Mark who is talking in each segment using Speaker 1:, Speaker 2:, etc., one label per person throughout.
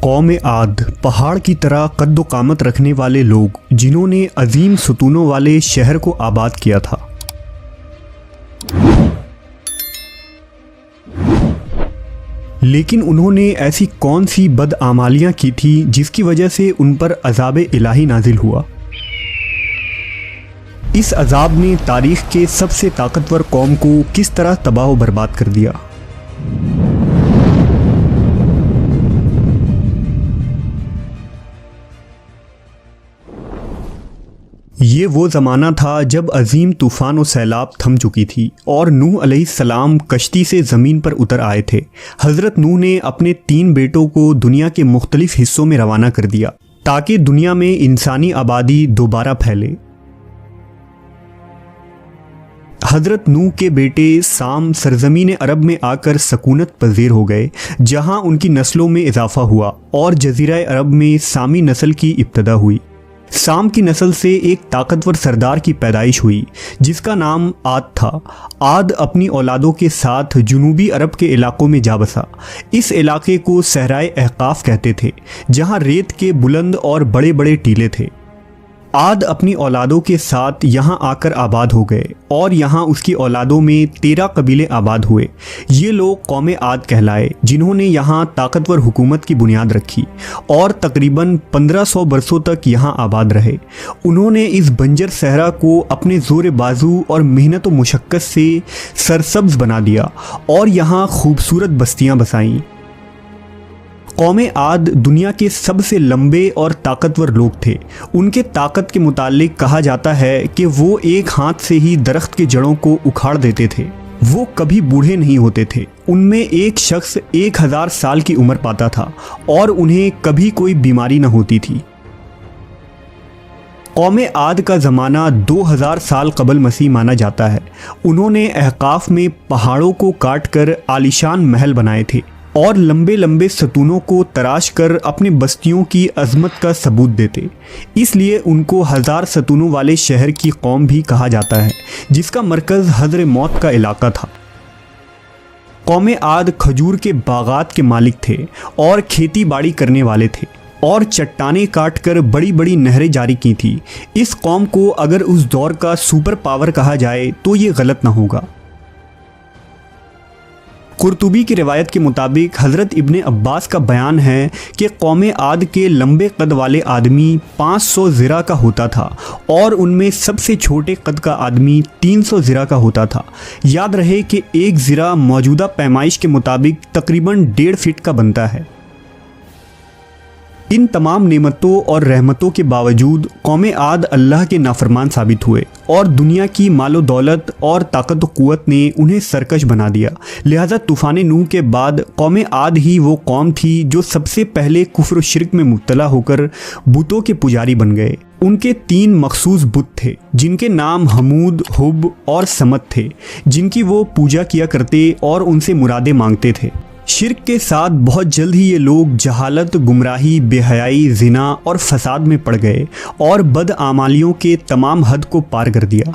Speaker 1: कौम आद पहाड़ की तरह कद्दो कामत रखने वाले लोग जिन्होंने अजीम सुतूनों वाले शहर को आबाद किया था। लेकिन उन्होंने ऐसी कौन सी बदआमालियां की थी जिसकी वजह से उन पर अज़ाब इलाही नाजिल हुआ। इस अज़ाब ने तारीख़ के सबसे ताकतवर कौम को किस तरह तबाह व बर्बाद कर दिया। ये वो ज़माना था जब अजीम तूफ़ान और सैलाब थम चुकी थी और नूह अलैहिस्सलाम कश्ती से ज़मीन पर उतर आए थे। हज़रत नूह ने अपने 3 बेटों को दुनिया के मुख्तलिफ़ हिस्सों में रवाना कर दिया ताकि दुनिया में इंसानी आबादी दोबारा फैले। हज़रत नूह के बेटे साम सरज़मीन अरब में आकर सकूनत पज़ीर हो गए, जहाँ उनकी नस्लों में इजाफ़ा हुआ और जज़ीरा अरब में सामी नस्ल की इब्तदा हुई। साम की नस्ल से एक ताकतवर सरदार की पैदाइश हुई जिसका नाम आद था। आद अपनी औलादों के साथ जुनूबी अरब के इलाकों में जा बसा। इस इलाके को सहराए अहकाफ कहते थे, जहाँ रेत के बुलंद और बड़े बड़े टीले थे। आद अपनी औलादों के साथ यहाँ आकर आबाद हो गए और यहाँ उसकी औलादों में 13 कबीले आबाद हुए। ये लोग कौम आद कहलाए, जिन्होंने यहाँ ताकतवर हुकूमत की बुनियाद रखी और तकरीबन 1500 बरसों तक यहाँ आबाद रहे। उन्होंने इस बंजर सहरा को अपने ज़ोर बाजू और मेहनत व मुशक्क़त से सरसब्ज़ बना दिया और यहाँ खूबसूरत बस्तियाँ बसाईं। कौम आद दुनिया के सबसे लंबे और ताकतवर लोग थे। उनके ताकत के मुतालिक कहा जाता है कि वो एक हाथ से ही दरख्त के जड़ों को उखाड़ देते थे। वो कभी बूढ़े नहीं होते थे। उनमें एक शख्स 1000 साल की उम्र पाता था और उन्हें कभी कोई बीमारी न होती थी। कौम आद का ज़माना 2000 साल कबल मसीह माना जाता है। उन्होंने अहकाफ में पहाड़ों को काट कर आलीशान महल बनाए थे और लंबे लंबे सतूनों को तराश कर अपने बस्तियों की अजमत का सबूत देते। इसलिए उनको 1000 सतूनों वाले शहर की कौम भी कहा जाता है, जिसका मरकज़ हज़र मौत का इलाका था। कौम आद खजूर के बागात के मालिक थे और खेती बाड़ी करने वाले थे और चट्टानें काट कर बड़ी बड़ी नहरें जारी की थी। इस कौम को अगर उस दौर का सुपर पावर कहा जाए तो ये गलत ना होगा। कुर्तुबी की रिवायत के मुताबिक हज़रत इब्ने अब्बास का बयान है कि कौम आद के लंबे कद वाले आदमी 500 ज़िरा का होता था और उनमें सबसे छोटे कद का आदमी 300 ज़िरा का होता था। याद रहे कि 1 ज़िरा मौजूदा पैमाइश के मुताबिक तकरीबन 1.5 फीट का बनता है। इन तमाम नेमतों और रहमतों के बावजूद कौम आद अल्लाह के नाफरमान साबित हुए और दुनिया की मालो दौलत और ताकत व क़ुव्वत ने उन्हें सरकश बना दिया। लिहाजा तूफ़ान नूह के बाद कौम आद ही वो कौम थी जो सबसे पहले कुफ्र व शिर्क में मुब्तला होकर बुतों के पुजारी बन गए। उनके 3 मखसूस बुत थे जिनके नाम हमूद, हुब और समत थे, जिनकी वो पूजा किया करते और उनसे मुरादें मांगते थे। शिर्क के साथ बहुत जल्द ही ये लोग जहालत, गुमराही, बेहयाई, ज़िना और फसाद में पड़ गए और बदआमालियों के तमाम हद को पार कर दिया।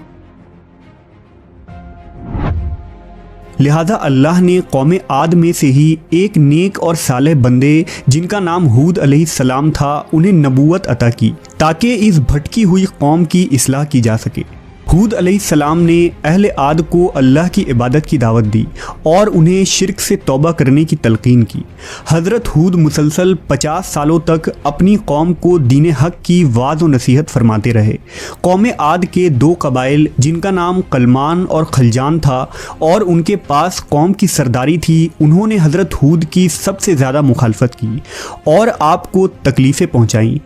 Speaker 1: लिहाजा अल्लाह ने कौम आद में से ही एक नेक और सालेह बंदे जिनका नाम हूद अलैहिस्सलाम था, उन्हें नबूवत अता की ताकि इस भटकी हुई कौम की इस्लाह की जा सके। हूद अलैहिस्सलाम ने अहले आद को अल्लाह की इबादत की दावत दी और उन्हें शिर्क से तौबा करने की तलकीन की। हज़रत हूद मुसलसल 50 सालों तक अपनी कौम को दीन हक की वाज़ व नसीहत फरमाते रहे। कौम आद के 2 कबाइल जिनका नाम कलमान और खलजान था और उनके पास कौम की सरदारी थी, उन्होंने हज़रत हूद की सबसे ज़्यादा मुखालफत की और आपको तकलीफ़ें पहुँचाईं।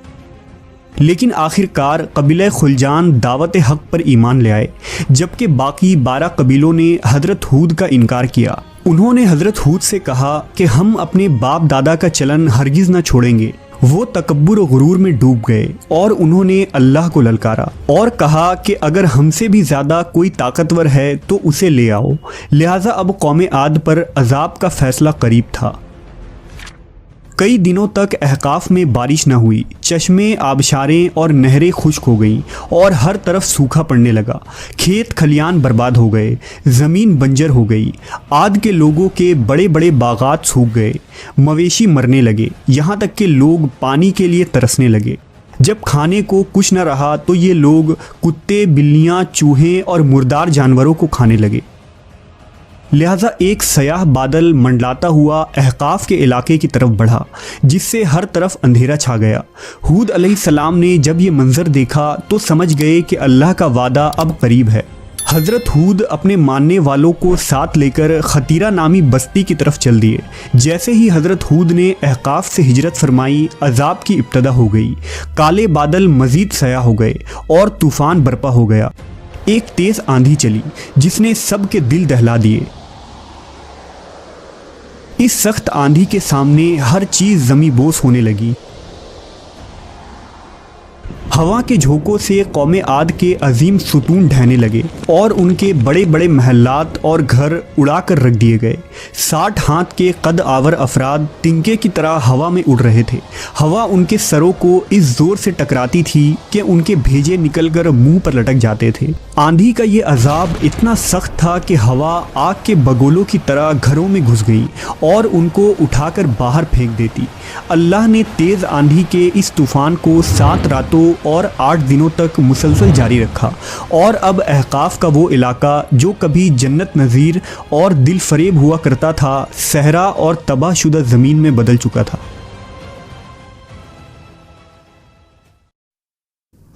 Speaker 1: लेकिन आखिरकार कबीला खुलजान दावत हक़ पर ईमान ले आए, जबकि बाकी 12 कबीलों ने हज़रत हूद का इनकार किया। उन्होंने हज़रत हूद से कहा कि हम अपने बाप दादा का चलन हरगिज़ न छोड़ेंगे। वो तकब्बुर और गुरूर में डूब गए और उन्होंने अल्लाह को ललकारा और कहा कि अगर हमसे भी ज़्यादा कोई ताकतवर है तो उसे ले आओ। लिहाजा अब कौम आद पर अजाब का फ़ैसला करीब था। कई दिनों तक अहकाफ में बारिश न हुई। चश्मे, आबशारें और नहरें खुश्क हो गईं और हर तरफ सूखा पड़ने लगा। खेत खलियान बर्बाद हो गए, ज़मीन बंजर हो गई। आद के लोगों के बड़े बड़े बागात सूख गए, मवेशी मरने लगे, यहाँ तक कि लोग पानी के लिए तरसने लगे। जब खाने को कुछ न रहा तो ये लोग कुत्ते, बिल्लियाँ, चूहे और मुर्दार जानवरों को खाने लगे। लिहाजा एक सयाह बादल मंडलाता हुआ अहकाफ के इलाके की तरफ बढ़ा, जिससे हर तरफ अंधेरा छा गया। हूद अलैहिस्सलाम ने जब ये मंजर देखा तो समझ गए कि अल्लाह का वादा अब करीब है। हज़रत हूद अपने मानने वालों को साथ लेकर खतीरा नामी बस्ती की तरफ चल दिए। जैसे ही हज़रत हूद ने अहकाफ से हिजरत फरमाई, अजाब की इब्तदा हो गई। काले बादल मज़ीद सया हो गए और तूफ़ान बरपा हो गया। एक तेज़ आंधी चली जिसने सब के दिल दहला दिए। इस सख्त आंधी के सामने हर चीज़ ज़मीबोस होने लगी। हवा के झोंकों से कौमे आद के अजीम सुतून ढहने लगे और उनके बड़े बड़े महल्लात और घर उड़ा कर रख दिए गए। 60 हाथ के कद आवर अफराद तिनके की तरह हवा में उड़ रहे थे। हवा उनके सरों को इस जोर से टकराती थी कि उनके भेजे निकलकर मुंह पर लटक जाते थे। आंधी का ये अजाब इतना सख्त था कि हवा आग के बगोलों की तरह घरों में घुस गई और उनको उठाकर बाहर फेंक देती। अल्लाह ने तेज़ आंधी के इस तूफ़ान को 7 रातों और 8 दिनों तक मुसलसल जारी रखा और अब अहकाफ का वो इलाका जो कभी जन्नत नज़ीर और दिल फरेब हुआ करता था, सहरा और तबाहशुदा ज़मीन में बदल चुका था।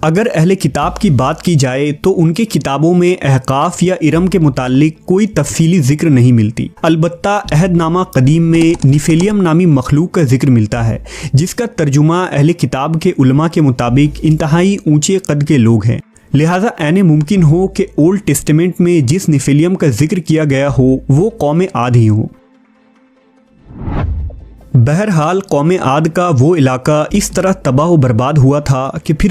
Speaker 1: अगर अहले किताब की बात की जाए तो उनके किताबों में अहकाफ या इरम के मुताल्लिक कोई तफसीली जिक्र नहीं मिलती। अलबत्ता अहदनामा कदीम में निफेलियम नामी मखलूक का जिक्र मिलता है, जिसका तर्जुमा अहले किताब के उलमा के मुताबिक इंतहाई ऊंचे कद के लोग हैं। लिहाजा ऐने मुमकिन हो कि ओल्ड टेस्टामेंट में जिस निफेलियम का जिक्र किया गया हो वो कौमे आद ही हो। बहरहाल कौमे आद का वो इलाका इस तरह तबाह व बर्बाद हुआ था कि फिर